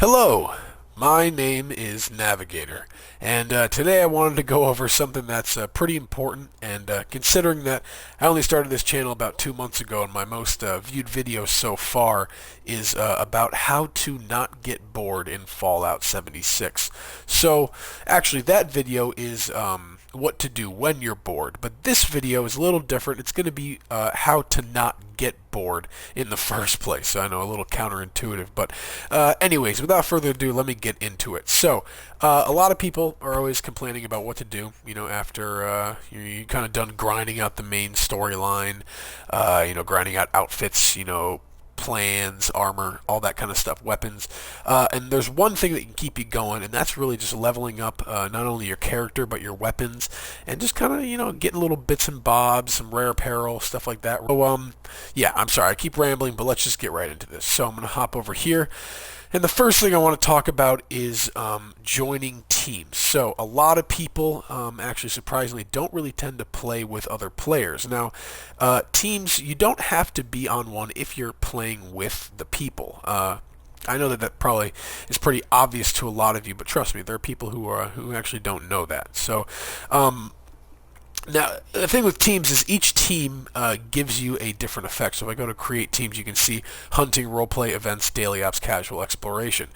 Hello, my name is Navigator, and today I wanted to go over something that's pretty important, and considering that I only started this channel about 2 months ago, and my most viewed video so far is about how to not get bored in Fallout 76. So, actually, that video is what to do when you're bored, but this video is a little different. It's going to be how to not get bored in the first place. I know, a little counterintuitive, but anyways, without further ado, let me get into it. So, a lot of people are always complaining about what to do, after you kind of done grinding out the main storyline, grinding out outfits, plans, armor, all that kind of stuff, weapons. And there's one thing that can keep you going, and that's really just leveling up not only your character, but your weapons, and just kind of, getting little bits and bobs, some rare apparel, stuff like that. So, yeah, I'm sorry, I keep rambling, but let's just get right into this. So I'm going to hop over here. And the first thing I want to talk about is joining teams. So a lot of people, actually surprisingly, don't really tend to play with other players. Now, teams, you don't have to be on one if you're playing with the people. I know that probably is pretty obvious to a lot of you, but trust me, there are people who actually don't know that. So, now, the thing with teams is each team gives you a different effect. So if I go to create teams, you can see hunting, roleplay, events, daily ops, casual, exploration.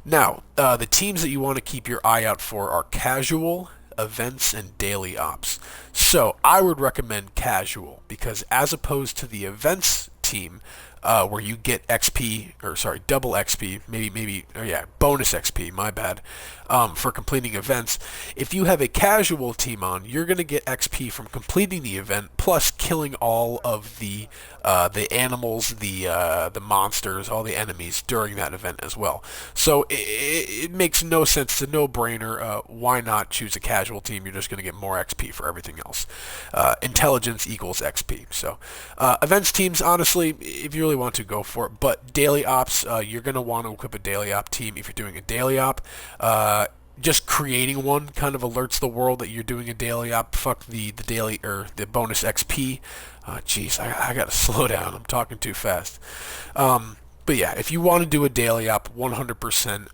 Now, the teams that you want to keep your eye out for are casual, events, and daily ops. So I would recommend casual, because as opposed to the events team, where you get XP, or sorry, double XP, bonus XP, my bad, for completing events. If you have a casual team on, you're going to get XP from completing the event, plus killing all of the animals, the monsters, all the enemies during that event as well. So it makes no sense. It's a no-brainer. Why not choose a casual team? You're just going to get more XP for everything else. Intelligence equals XP. So events teams, honestly, if you really want to, go for it. But daily ops, you're going to want to equip a daily op team if you're doing a daily op. Just creating one kind of alerts the world that you're doing a daily op. Fuck the daily or the bonus XP. Jeez, I gotta slow down. I'm talking too fast. But yeah, if you want to do a daily op, 100%.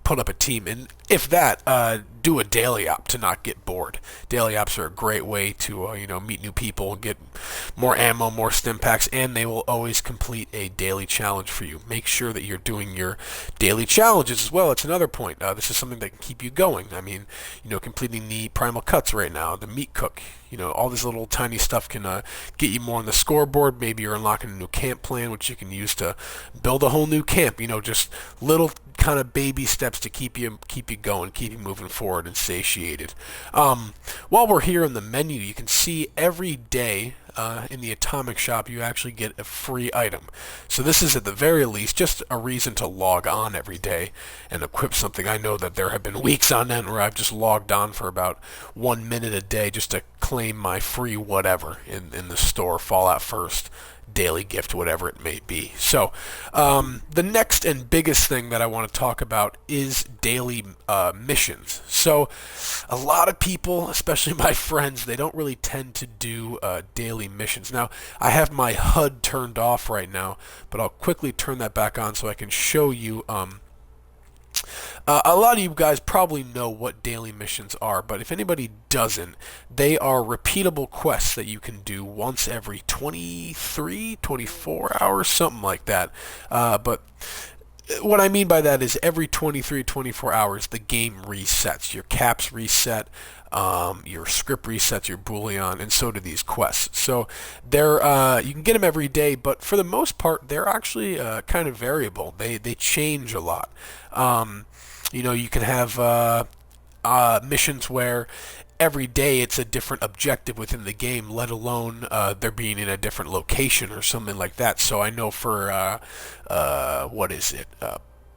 Put up a team, and if that, do a daily op to not get bored. Daily ops are a great way to meet new people, get more ammo, more stim packs, and they will always complete a daily challenge for you. Make sure that you're doing your daily challenges as well. It's another point. This is something that can keep you going. I mean, completing the primal cuts right now, the meat cook, all this little tiny stuff can get you more on the scoreboard. Maybe you're unlocking a new camp plan, which you can use to build a whole new camp. Just little kind of baby steps to keep you going, keep you moving forward and satiated. While we're here in the menu, you can see every day in the atomic shop you actually get a free item. So this is at the very least just a reason to log on every day and equip something. I know that there have been weeks on end where I've just logged on for about 1 minute a day just to claim my free whatever in the store, Fallout First, daily gift, whatever it may be. So the next and biggest thing that I want to talk about is daily missions. So a lot of people, especially my friends, they don't really tend to do daily missions. Now, I have my HUD turned off right now, but I'll quickly turn that back on so I can show you. A lot of you guys probably know what daily missions are, but if anybody doesn't, they are repeatable quests that you can do once every 24 hours, something like that. But what I mean by that is every 24 hours, the game resets. Your caps reset, your script resets, your Boolean, and so do these quests. So they're you can get them every day, but for the most part, they're actually kind of variable. They change a lot. You can have missions where every day it's a different objective within the game, let alone they're being in a different location or something like that. So I know for what is it?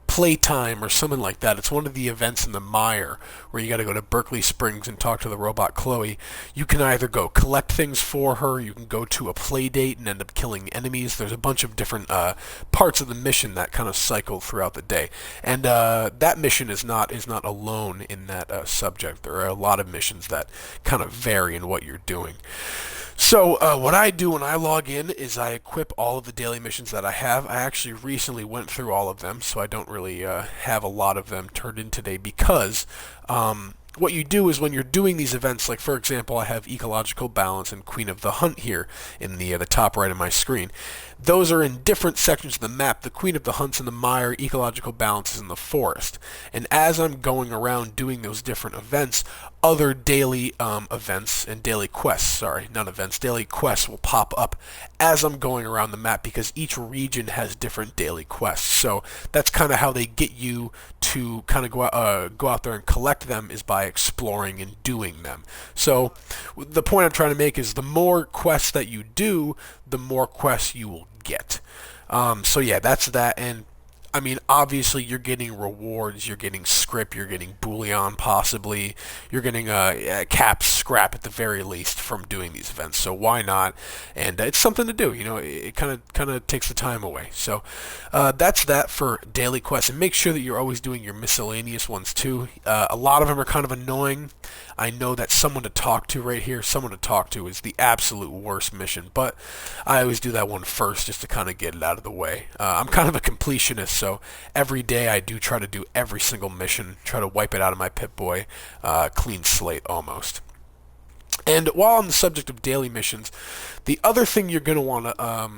Playtime or something like that. It's one of the events in the Mire where you got to go to Berkeley Springs and talk to the robot Chloe. You can either go collect things for her, you can go to a play date and end up killing enemies. There's a bunch of different parts of the mission that kind of cycle throughout the day. And that mission is not alone in that subject. There are a lot of missions that kind of vary in what you're doing. So what I do when I log in is I equip all of the daily missions that I have. I actually recently went through all of them, so I don't really have a lot of them turned in today because what you do is when you're doing these events, like for example, I have Ecological Balance and Queen of the Hunt here in the top right of my screen. Those are in different sections of the map. The Queen of the Hunt's in the mire, Ecological Balance is in the forest. And as I'm going around doing those different events, other daily events and daily quests, sorry, not events, daily quests will pop up as I'm going around the map because each region has different daily quests. So that's kind of how they get you to kind of go out there and collect them is by exploring and doing them. So the point I'm trying to make is the more quests that you do, the more quests you will get. So yeah, that's that. And I mean, obviously, you're getting rewards, you're getting script, you're getting bullion, possibly, you're getting cap scrap at the very least from doing these events. So why not? And it's something to do. You know, it kind of takes the time away. So that's that for daily quests. And make sure that you're always doing your miscellaneous ones too. A lot of them are kind of annoying. I know that someone to talk to right here, someone to talk to is the absolute worst mission, but I always do that one first just to kind of get it out of the way. I'm kind of a completionist, so every day I do try to do every single mission, try to wipe it out of my Pip-Boy, clean slate almost. And while on the subject of daily missions, the other thing you're going to want to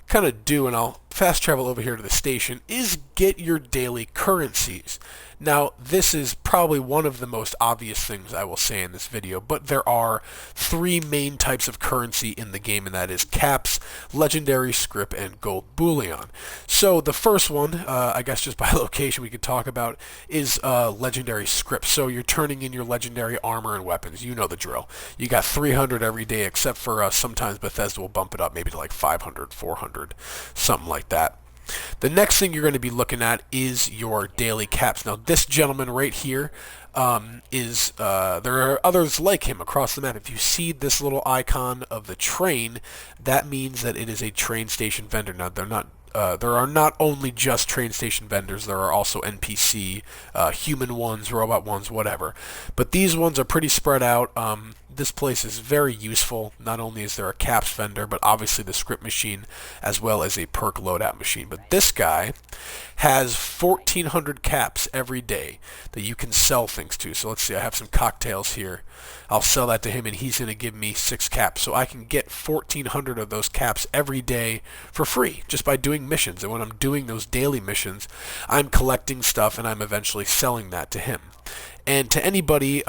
kind of do, and I'll fast travel over here to the station, is get your daily currencies. Now, this is probably one of the most obvious things I will say in this video, but there are three main types of currency in the game, and that is caps, legendary script, and gold bullion. So the first one, I guess just by location we could talk about, is legendary script. So you're turning in your legendary armor and weapons. You know the drill. You got 300 every day, except for sometimes Bethesda will bump it up maybe to like 500, 400, something like that. The next thing you're going to be looking at is your daily caps. Now, this gentleman right here there are others like him across the map. If you see this little icon of the train, that means that it is a train station vendor. Now, there are not only just train station vendors, there are also NPC, human ones, robot ones, whatever. But these ones are pretty spread out. This place is very useful. Not only is there a caps vendor, but obviously the script machine, as well as a perk loadout machine. But this guy has 1,400 caps every day that you can sell things to. So let's see, I have some cocktails here. I'll sell that to him, and he's going to give me 6 caps. So I can get 1,400 of those caps every day for free just by doing missions. And when I'm doing those daily missions, I'm collecting stuff, and I'm eventually selling that to him. And to anybody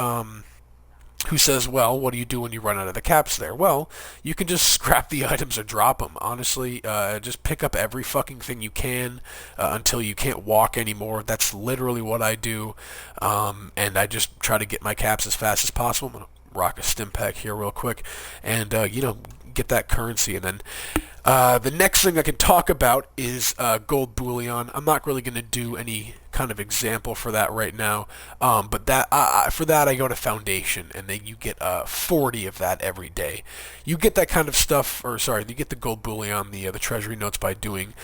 who says, well, what do you do when you run out of the caps there? Well, you can just scrap the items or drop them. Honestly, just pick up every fucking thing you can until you can't walk anymore. That's literally what I do, and I just try to get my caps as fast as possible. I'm going to rock a stim pack here real quick and, get that currency. And then the next thing I can talk about is gold bullion. I'm not really going to do any kind of example for that right now, but for that I go to Foundation, and then you get 40 of that every day. You get that kind of stuff, you get the gold bullion, the treasury notes, by doing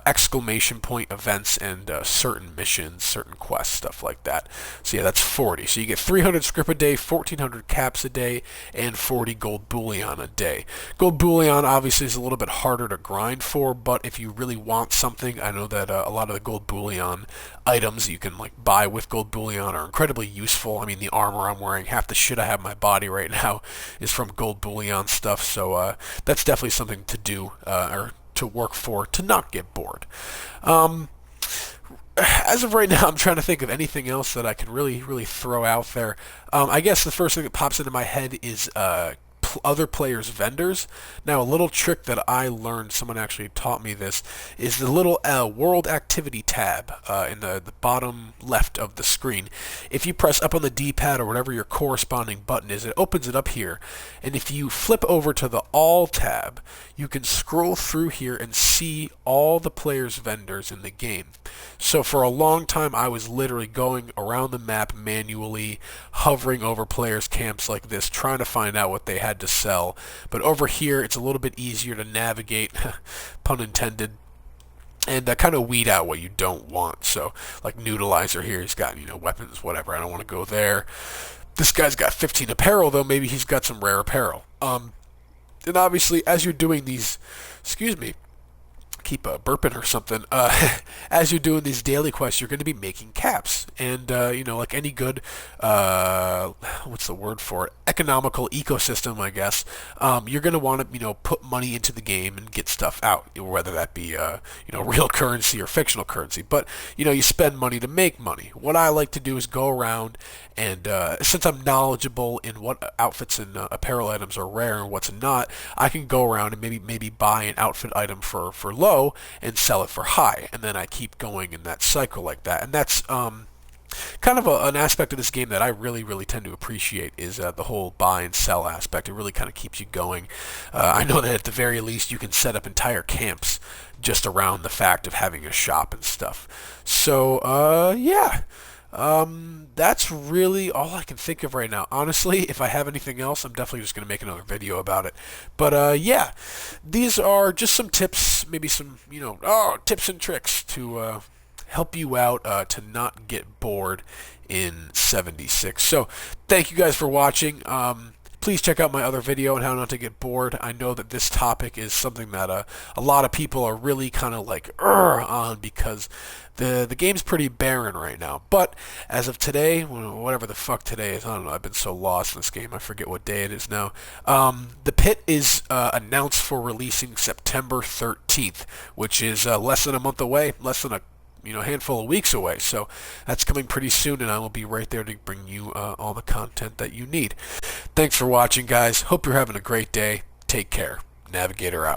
exclamation point events and certain missions, certain quests, stuff like that. So yeah, that's 40. So you get 300 script a day, 1,400 caps a day, and 40 gold bullion a day. Gold bullion obviously is a little bit harder to grind for, but if you really want something, I know that a lot of the gold bullion items you can buy with gold bullion are incredibly useful. I mean, the armor I'm wearing, half the shit I have in my body right now is from gold bullion stuff, so that's definitely something to do or to work for to not get bored. As of right now, I'm trying to think of anything else that I can really throw out there. I guess the first thing that pops into my head is other players' vendors. Now, a little trick that I learned, someone actually taught me this, is the little World Activity tab in the bottom left of the screen. If you press up on the D-pad or whatever your corresponding button is, it opens it up here. And if you flip over to the All tab, you can scroll through here and see all the players' vendors in the game. So for a long time, I was literally going around the map manually, hovering over players' camps like this, trying to find out what they had to sell. But over here, it's a little bit easier to navigate, pun intended, and kind of weed out what you don't want. So, like Noodleizer here, he's got, weapons, whatever. I don't want to go there. This guy's got 15 apparel, though. Maybe he's got some rare apparel. And obviously, as you're doing these, excuse me, keep burping or something. As you're doing these daily quests, you're going to be making caps, and like any good, what's the word for it? Economical ecosystem, I guess. You're going to want to put money into the game and get stuff out, whether that be real currency or fictional currency. But you spend money to make money. What I like to do is go around and since I'm knowledgeable in what outfits and apparel items are rare and what's not, I can go around and maybe buy an outfit item for low and sell it for high, and then I keep going in that cycle like that. And that's kind of an aspect of this game that I really tend to appreciate is the whole buy and sell aspect. It really kind of keeps you going. I know that at the very least you can set up entire camps just around the fact of having a shop and stuff. So yeah. That's really all I can think of right now. Honestly, if I have anything else, I'm definitely just going to make another video about it. But, yeah, these are just some tips, maybe some, tips and tricks to help you out to not get bored in 76. So, thank you guys for watching. Please check out my other video on how not to get bored. I know that this topic is something that a lot of people are really kind of like on because the game's pretty barren right now. But as of today, whatever the fuck today is, I don't know, I've been so lost in this game, I forget what day it is now. The pit is announced for releasing September 13th, which is less than a month away, less than a handful of weeks away. So that's coming pretty soon, and I will be right there to bring you all the content that you need. Thanks for watching, guys. Hope you're having a great day. Take care. Navigator out.